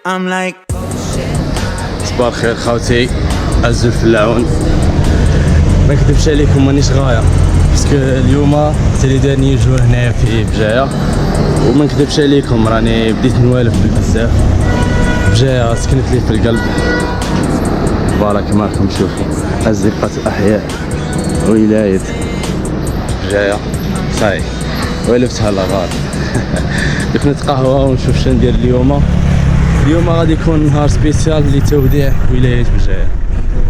I'm like صباح الخير خوتي، عزوا الفلاعون. ما نكذبش عليكم مانيش غاية باسكو اليوم سي لي داني جور هنايا في بجاية، وما نكذبش عليكم راني بديت نوالف بزاف. بجاية سكنت لي في القلب فوالا كما راكم تشوفوا أزقة الأحياء ولاية بجاية صاي والفتها لاغار. دوك نتقهوى ونشوف شنو ندير اليوم. اليوم غادي يكون نهار سبيسيال لتوديع ولاية بجاية.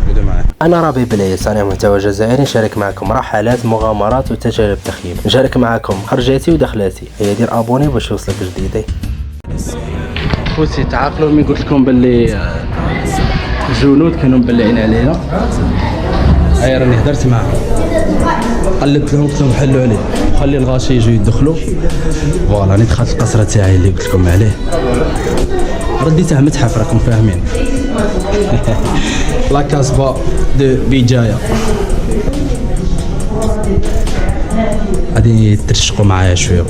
خذوا معايا. أنا ربيع بلايس، أنا محتوى جزائري نشارك معكم رحلات مغامرات وتجارب تخييم، نشارك معكم خرجاتي ودخلاتي. هيا دير ابوني باش يوصلك جديدي. خوتي تعاقلوا ملي قلت لكم باللي الجنود كانوا مبلعين علينا. هيا راني هدرت معاهم قلبت لهم قلت لهم حلوا عليه خلي الغاشي يجوا يدخلوا. فوالا راني دخلت القصره تاعي اللي قلت لكم عليه، رديتها متحف راكم فاهمين. لا كاسبا دو بجاية. غادي ترشقوا معايا شويه.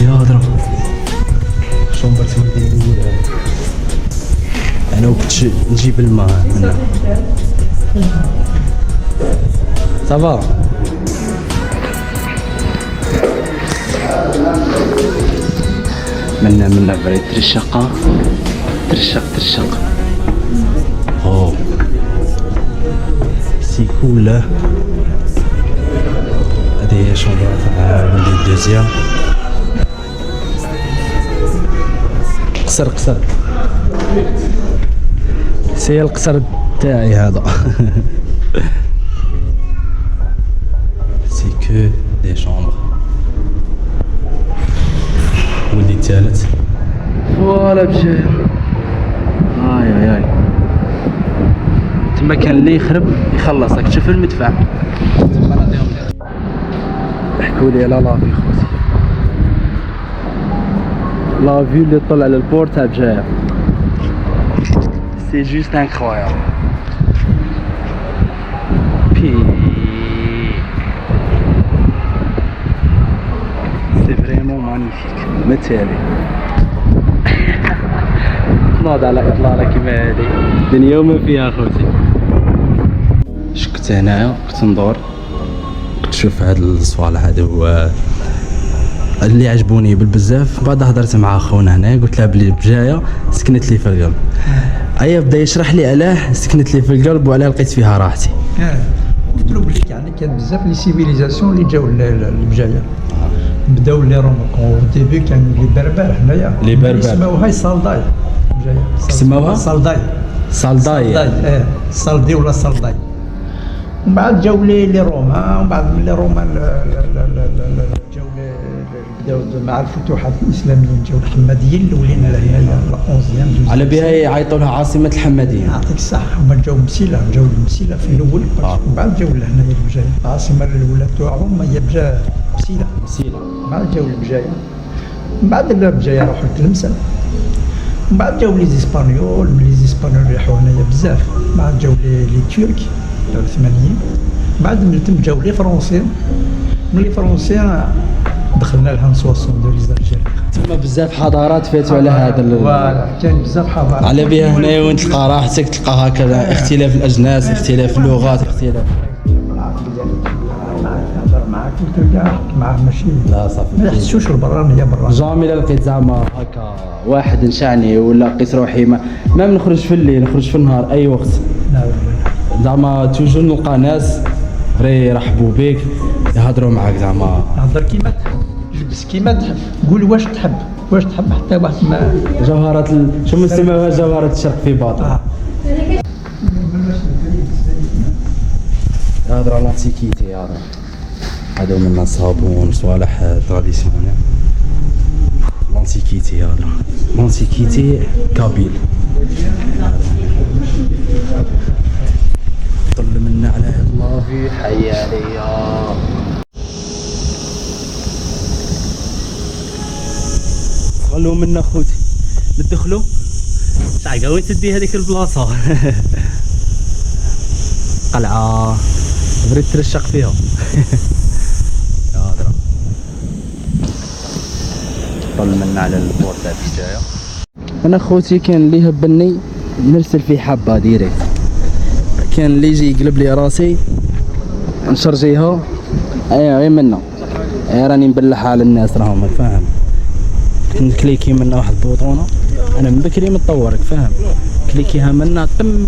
يا هضره شومبر تولي الاولى انا وكنت نجيب الماء منها. صافا منا بريد ترشقة ترشق. اوه سي كول. هادي هي شومبر تاع ولدي الدوزيام. قصر سي القصر تاعي هذا. سي كو دي شومبر. ولدي الثالث فوالا بجاية. اي تما كان اللي يخرب يخلصك. تشوف المدفع تما نعطيهم يحكوا لي على لافي خوتي. لافي اللي طلع على البور تاع بجاية سي جوست انكرويابل. بي سي فريمون مانيفيك مثالي. نوض على اطلالة كيما هادي دنيا وما فيها خوتي. كنت هنايا كنت ندور كنت نشوف هاد الصوالح هادو هو اللي عجبوني بالبزاف. بعد هضرت مع خونا هنا قلت له بلي بجاية سكنت لي في القلب. ايا بدا يشرح لي علاه سكنت لي في القلب وعلاه لقيت فيها راحتي. قلت له بلي يعني كان بزاف لي سيفيليزاسيون اللي جاو لبجاية. بداو لي رومون ديبي كان لي بربر هنايا لي بربر سماوها صالداي بجاية. سماوها صالداي صالدي ولا صالداي. ومن بعد جاو لي روما، ومن بعد من لي روما جاو بداو مع الفتوحات الاسلاميين جاو الحماديين الاولين هنايا لا 11 على بها يعيطوا لها عاصمه الحماديه. يعطيك الصحه. هما جاو مسيله في الاول ومن بعد جاو لهنايا لبجاية. العاصمه الاولى تاعهم هي مسيله. من بعد جاو لبجاية. من بعد بجاية راحوا لتلمسان. من بعد جاو لي زيسبانيول راحوا هنايا بزاف. من بعد جاو لي ترك جاو الثمانيين. بعد من تم جاو لي فرونسي. من لي فرونسي دخلنا لها نصوصون دو لي زالجيريان. تما بزاف حضارات فاتوا على هذا فوالا كاين بزاف حضارات. على بها هنايا وين تلقى راحتك تلقى هكذا اختلاف الاجناس اختلاف اللغات اختلاف. نهضر معاك وتلقى معاه ماشي لا صافي ما يحسوش البرانيه برا. جامي لا لقيت زعما هكا واحد نشعني ولا لقيت روحي ما نخرج في الليل نخرج في النهار اي وقت. لا زعما توجور نلقى ناس غير يرحبوا بك يهضروا معاك زعما هضر كيما تحب جلس كيما تحب قول واش تحب حتى واحد ما جوهرات شو نسميوها جوهرات الشرق في باطن. يهضروا على لانتيكيتي يهضروا هادو منا صابون صوالح تراديسيونيل. لانتيكيتي يهضروا لانتيكيتي كابيل. طل منا على هاد لافي حي عليا. خلو منا خوتي ندخلو شعقا وين تدي هذيك البلاصه. قلعه بريد ترشق فيها. يا هضره طل منا على البور تاع بجايه. انا خوتي كان اللي هبني نرسل فيه حبه ديريكت، كان اللي يجي يقلب لي راسي نشرجيها غير منا. راني نبلعها على الناس راهم فاهم، نكليكي منا واحد البوطونه. انا من بكري متطورك فاهم، كليكيها منا تم.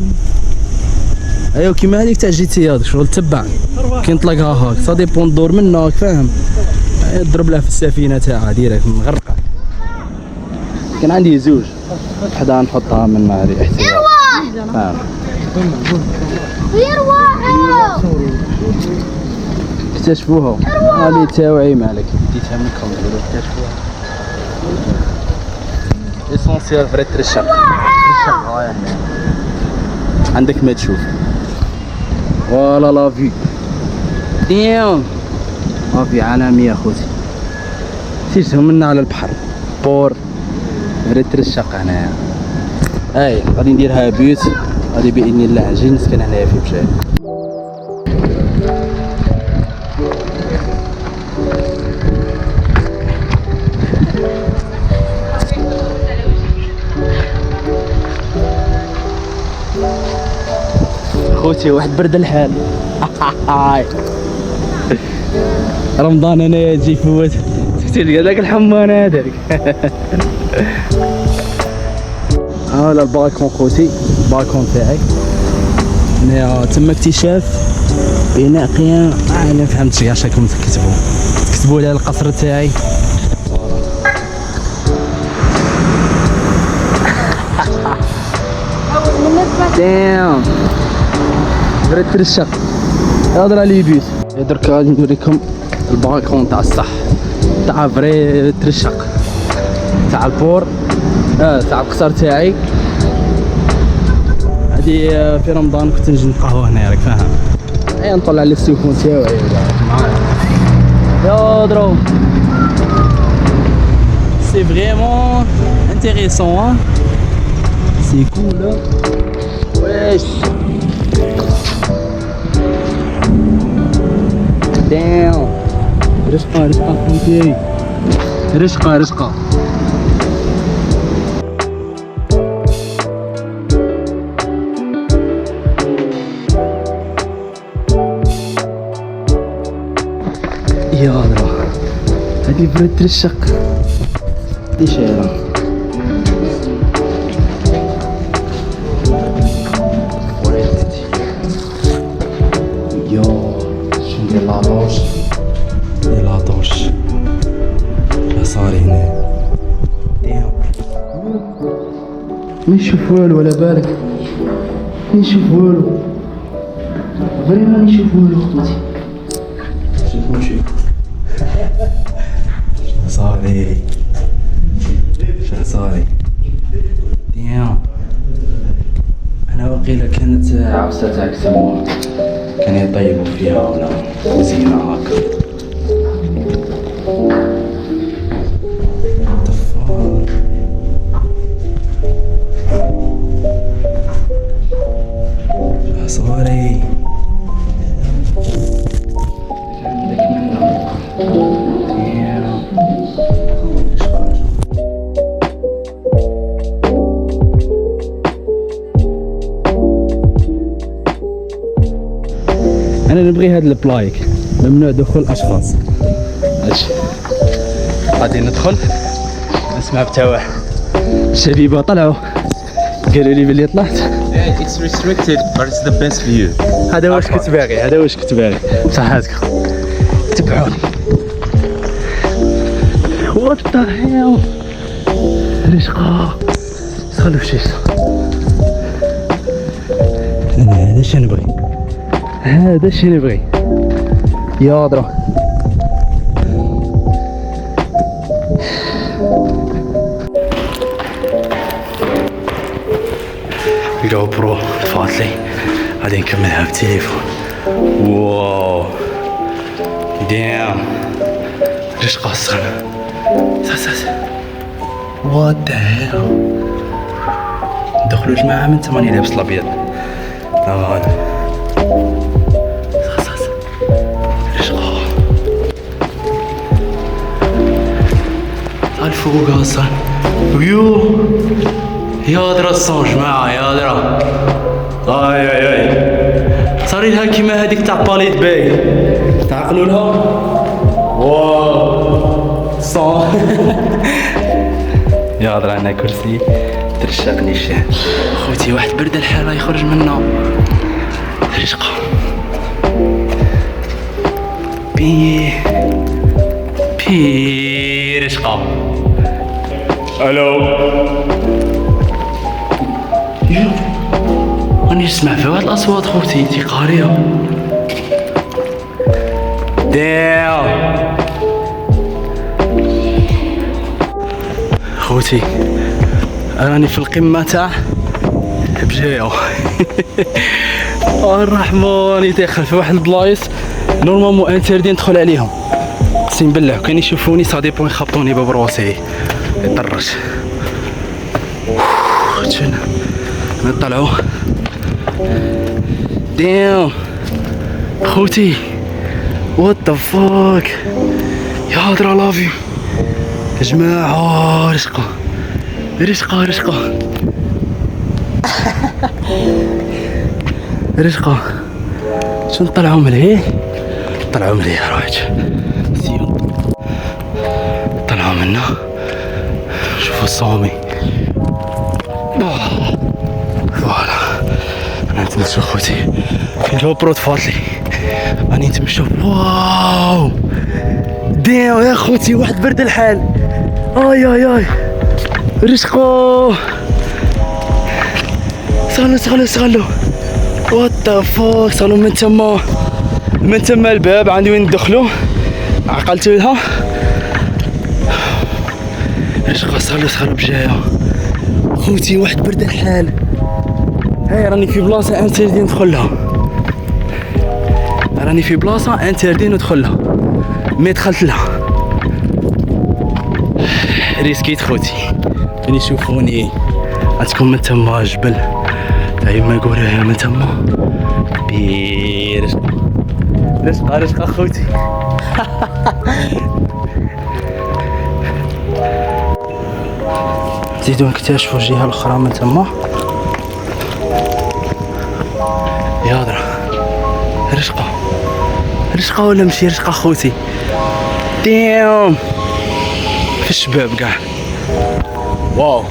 ايوا كيما هذيك تاع جي تي هذاك شغل تبع كي نطلقها هاك سا ديبون الدور منك فاهم. ضرب لها في السفينه تاعها ديريكت مغرقه. كان عندي زوج، وحده نحطها من هذه احتياط فاهم. يرواحوا اكتشفوها هذه تاوعي مالك ديتها منكم ديروا اكتشفوها. اسونسيال فري ترشق رايح عندك ما تشوف. فوالا لا في ديم لا في عالمية خوتي. سيرتهم منا على البحر بور فري ترشق هنايا. اي غادي نديرها بيوت، غادي باذن الله نجي نسكن هنايا في بجاي. خوتي واحد برد الحال. رمضان انا يجي فوت تلقى ذاك الحمان هذاك. هذا البالكون خوتي، البالكون تاعي هنا تم اكتشاف بناء قيام. انا ما فهمتش اش راكم تكتبوا لي القصر تاعي. دام برد ترشق هضر على بيوت. درك غادي نوريكم البالكون تاع الصح تاع فري ترشق تاع البور تاع القصر تاعي. هادي في رمضان كنت نجي نقهوى هنا راك فاهم. نطلع على السيفون تاعي معايا يا درو. سي فريمون انتيريسون سي كول. واش داو رشقة خوتي رشقة. يا درا هادي برد ترشق دي شايرة. لاطوش صار هنا ما نشوف والو على بالك، ما نشوف والو فريمون ما نشوف والو خوتي. شوف صاري صاري ديام. انا وقيله كانت عفسه تاع كسموها كان يطيبوا فيها ولا زينة هكا. صاري عندك منه انا نبغي هاد البلايك ممنوع دخول الاشخاص. هادشي غادي ندخل نسمع بتاوع الشبيبه طلعوا قالوا لي بلي طلعت. It's restricted, but it's the best view. هذا واش كنت باغي، هذا واش كنت باغي. صحاتك تبعوني. وات ذا هيل رشقة دخلوا في شيشة. هذا شنو نبغي، هذا شنو نبغي يا درا. جو برو فاضلي غادي نكملها بالتليفون. واو دام رشقة الصغيرة وات ذا هيل. ندخلو الجماعة من تما راني لابس الابيض هذا رشقة فوق اصلا ويو يا درا الصون جماعة يا درا اي اي اي صاري لها كيما هذيك تاع باليت باي تعقلوا لها واو صون يا درا انا كرسي ترشقني الشاه خوتي واحد برد الحالة يخرج منه رشقة بي رشقة الو يو راني نسمع في واحد الاصوات خوتي تي قارية داو خوتي راني في القمة تاع بجاية الرحمن راني داخل في واحد البلايص نورمالمون انتردي ندخل عليهم اقسم بالله كان يشوفوني سا ديبون يخبطوني باب روسي يطرش شنو نطلعوا ديم خوتي وات ذا فاك يا هضره لافي يا جماعه رشقه رشقه رشقه رشقه شنو نطلعوا ملهيه طلعوا مليه رايج طلعوا منه شوفوا الصومي فوالا انا نتمشى خوتي في الجوبرو تفاطلي راني نتمشى واو ديو يا خوتي واحد برد الحال اي اي اي رشقو سغلو وات ذا فوك صاروا من تما الباب عندي وين ندخلو عقلت لها رشقة صغلو بجاية خوتي واحد برد الحال هاي راني في بلاصة انتردي ندخلها راني في بلاصة انتردي ندخلها مي دخلت لها ريسكيت خوتي كان يشوفوني عندكم من تما جبل تاعي ما يقولها من تما رشقة خوتي نزيدو نكتشفو الجهة الأخرى من تما يا درا رشقة ولا ماشي رشقة خوتي ديم في الشباب قاع واو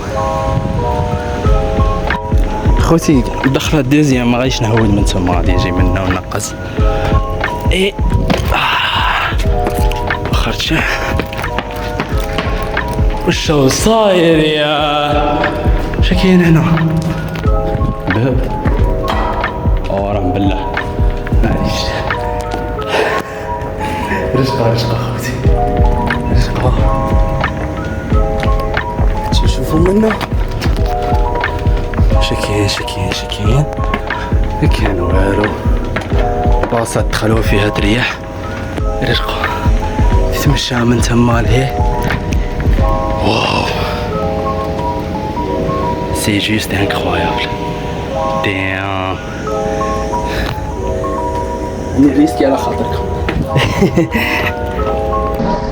خوتي دخلة الدوزيام ما غاديش نهود من تما غادي يجي منا ونقص ايه خرجت وشو صاير يا شكين هنا باب ورحم بالله معليش رشقة خوتي رشقة تشوفوا منه شكين كان والو بلاصة دخلوا فيها تريح رشقة تتمشى من تما لهيه واو سي جوست انكرويابل دام اني ريسكي على خاطركم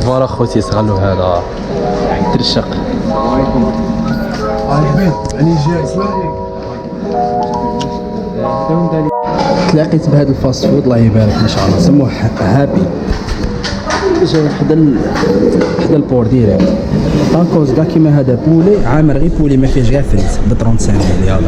فوالا خوتي استغلوا هذا ترشق السلام عليكم عاجبين راني جاي اسمعني تلاقيت بهذا الفاست فود الله يبارك ما شاء الله سموه هابي جاي حدا البور ديريكت طاكوز كاع كيما هذا بولي عامر غير بولي ما فيهش كاع فريت ب 35 يلا